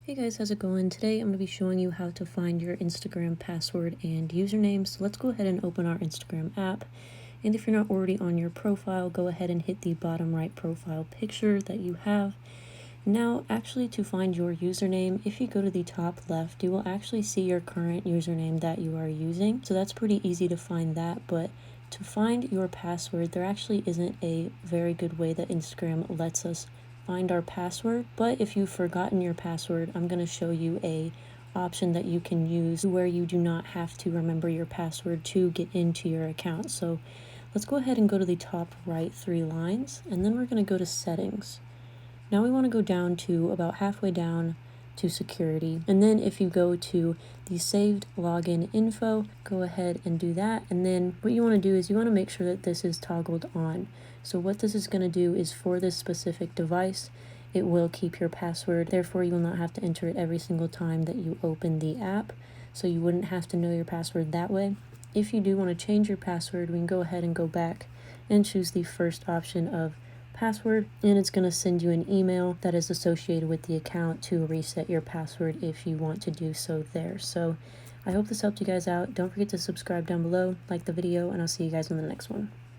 Hey guys, how's it going? Today I'm going to be showing you how to find your Instagram password and username. So let's go ahead and open our Instagram app. And if you're not already on your profile, go ahead and hit the bottom right profile picture that you have. Now, actually, to find your username, if you go to the top left, you will actually see your current username that you are using. So that's pretty easy to find that, but to find your password, there actually isn't a very good way that Instagram lets us find our password. But if you've forgotten your password, I'm going to show you a option that you can use where you do not have to remember your password to get into your account. So let's go ahead and go to the top right 3 lines, and then we're going to go to settings. Now we want to go down to about halfway down to security. And then if you go to the saved login info, go ahead and do that. And then what you want to do is you want to make sure that this is toggled on. So what this is going to do is for this specific device, it will keep your password. Therefore, you will not have to enter it every single time that you open the app. So you wouldn't have to know your password that way. If you do want to change your password, we can go ahead and go back and choose the first option of password, and it's going to send you an email that is associated with the account to reset your password if you want to do so there. So I hope this helped you guys out. Don't forget to subscribe down below, like the video, and I'll see you guys in the next one.